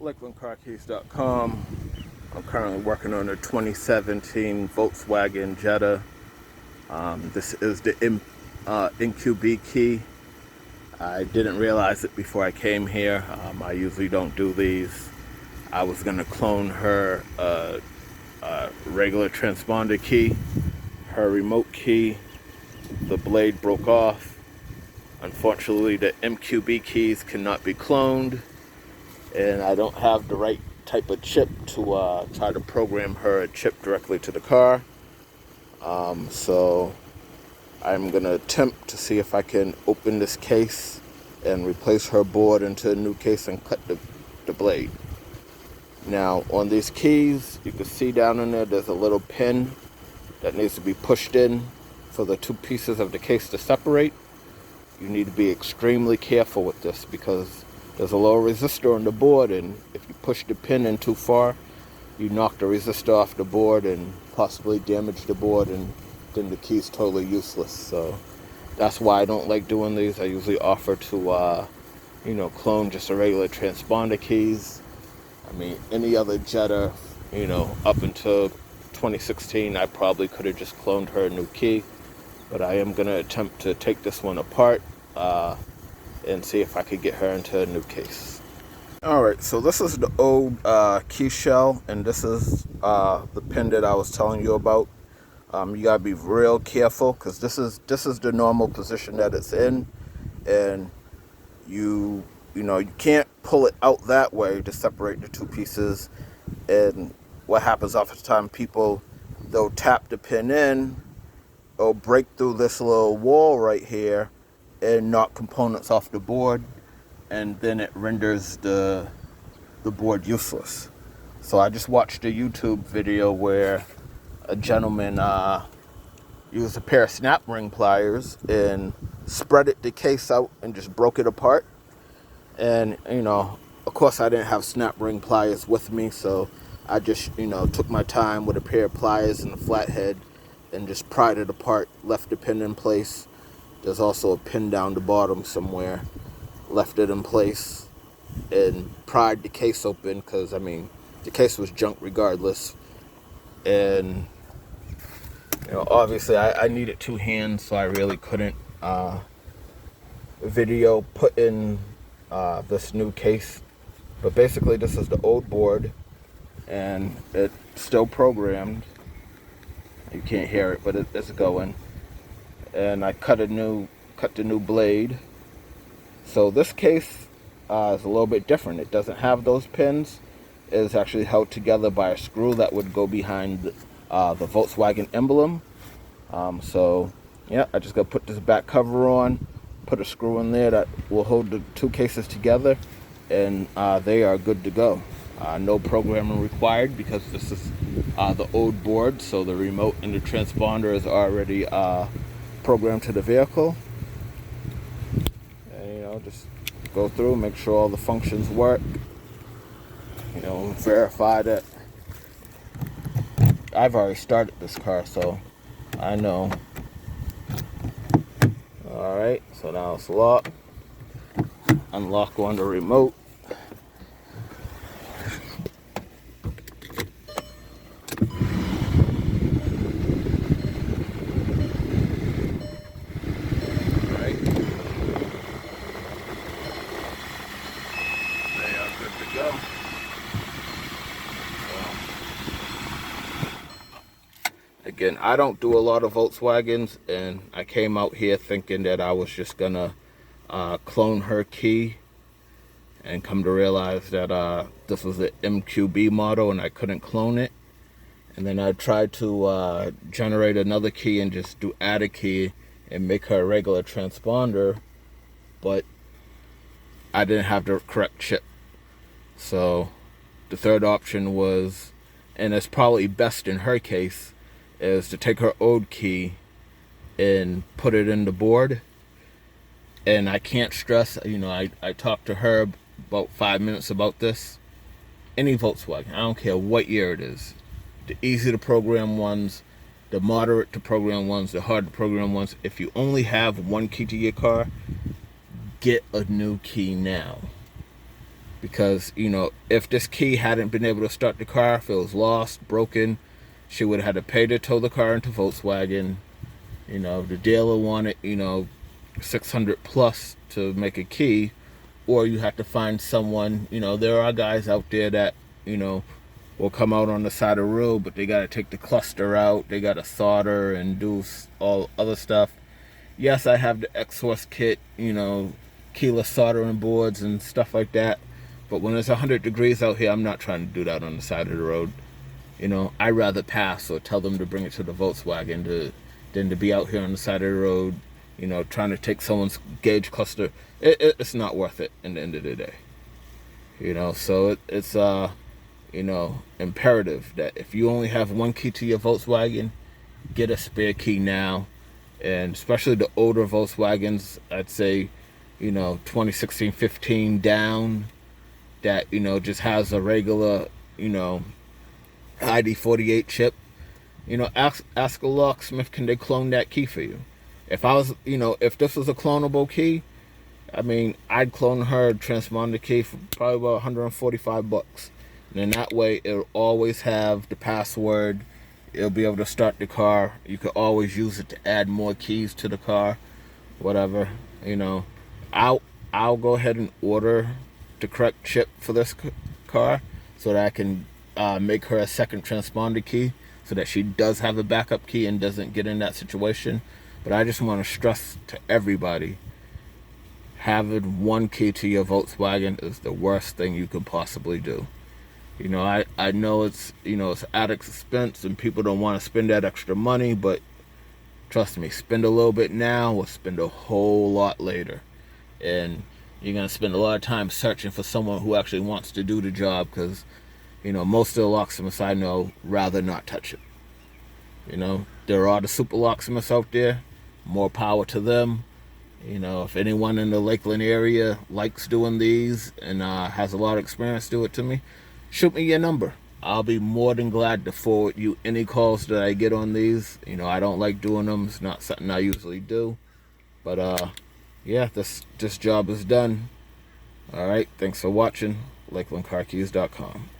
VolkswagenCarKeys.com. I'm currently working on a 2017 Volkswagen Jetta. This is the MQB key. I didn't realize it before I came here. I usually don't do these. I was going to clone her regular transponder key, her remote key. The blade broke off. Unfortunately, the MQB keys cannot be cloned, and I don't have the right type of chip to try to program her a chip directly to the car. So I'm going to attempt to see if I can open this case and replace her board into a new case and cut the blade. Now, on these keys, you can see down in there's a little pin that needs to be pushed in for the two pieces of the case to separate. You need to be extremely careful with this because there's a low resistor on the board, and if you push the pin in too far, you knock the resistor off the board and possibly damage the board, and then the key's totally useless. So that's why I don't like doing these. I usually offer to clone just a regular transponder keys. I mean, any other Jetta, up until 2016, I probably could have just cloned her a new key. But I am going to attempt to take this one apart and see if I could get her into a new case. Alright, so this is the old key shell, and this is the pin that I was telling you about. You got to be real careful because this is the normal position that it's in, and you can't pull it out that way to separate the two pieces. And what happens often time, they'll tap the pin in, it'll break through this little wall right here and knock components off the board, and then it renders the board useless. So I just watched a YouTube video where a gentleman used a pair of snap ring pliers and spread the case out and just broke it apart. And of course I didn't have snap ring pliers with me, so I just took my time with a pair of pliers and a flathead and just pried it apart, left the pin in place. There's also a pin down the bottom somewhere. Left it in place and pried the case open because, the case was junk regardless. And, obviously I needed two hands, so I really couldn't video put in this new case. But basically this is the old board, and it's still programmed. You can't hear it, but it's going. And I cut the new blade. So this case is a little bit different. It doesn't have those pins. It is actually held together by a screw that would go behind the Volkswagen emblem. So yeah, I just got to put this back cover on, put a screw in there that will hold the two cases together, and they are good to go. No programming required because this is the old board, so the remote and the transponder is already programmed to the vehicle. And just go through, make sure all the functions work. Verify that I've already started this car, so I know. Alright, so now it's locked. Unlock on the remote. Go. Again, I don't do a lot of Volkswagens, and I came out here thinking that I was just gonna clone her key, and come to realize that this was the MQB model and I couldn't clone it. And then I tried to generate another key and just add a key and make her a regular transponder, but I didn't have the correct chip. So the third option was, and it's probably best in her case, is to take her old key and put it in the board. And I can't stress, I talked to her about 5 minutes about this. Any Volkswagen, I don't care what year it is, the easy to program ones, the moderate to program ones, the hard to program ones, if you only have one key to your car, get a new key now. because, you know, if this key hadn't been able to start the car, if it was lost, broken, she would have had to pay to tow the car into Volkswagen. You know, the dealer wanted, you know, 600 plus to make a key, or you have to find someone. You know, there are guys out there that, you know, will come out on the side of the road, but they got to take the cluster out, they got to solder and do all other stuff. Yes, I have the X-Source kit, you know, keyless soldering boards and stuff like that, but when it's 100 degrees out here, I'm not trying to do that on the side of the road. You know, I'd rather pass or tell them to bring it to the Volkswagen than to be out here on the side of the road, you know, trying to take someone's gauge cluster. It's not worth it in the end of the day. You know, so it's you know, imperative that if you only have one key to your Volkswagen, get a spare key now. And especially the older Volkswagens, I'd say, you know, 2016, 15 down, that, you know, just has a regular, you know, ID48 chip. You know, ask a locksmith, can they clone that key for you? If I was, you know, if this was a clonable key, I mean, I'd clone her transponder key for probably about $145. And then that way, it'll always have the password. It'll be able to start the car. You could always use it to add more keys to the car, whatever. You know, I'll go ahead and order the correct chip for this car so that I can make her a second transponder key so that she does have a backup key and doesn't get in that situation. But I just want to stress to everybody, having one key to your Volkswagen is the worst thing you could possibly do. You know, I know it's, you know, it's at expense and people don't want to spend that extra money, but trust me, spend a little bit now or spend a whole lot later. And you're going to spend a lot of time searching for someone who actually wants to do the job, because, you know, most of the locksmiths I know rather not touch it. You know, there are the super locksmiths out there, more power to them. You know, if anyone in the Lakeland area likes doing these and has a lot of experience, do it to me. Shoot me your number. I'll be more than glad to forward you any calls that I get on these. You know, I don't like doing them. It's not something I usually do. But, yeah, this job is done. All right, thanks for watching. LakelandCarKeys.com.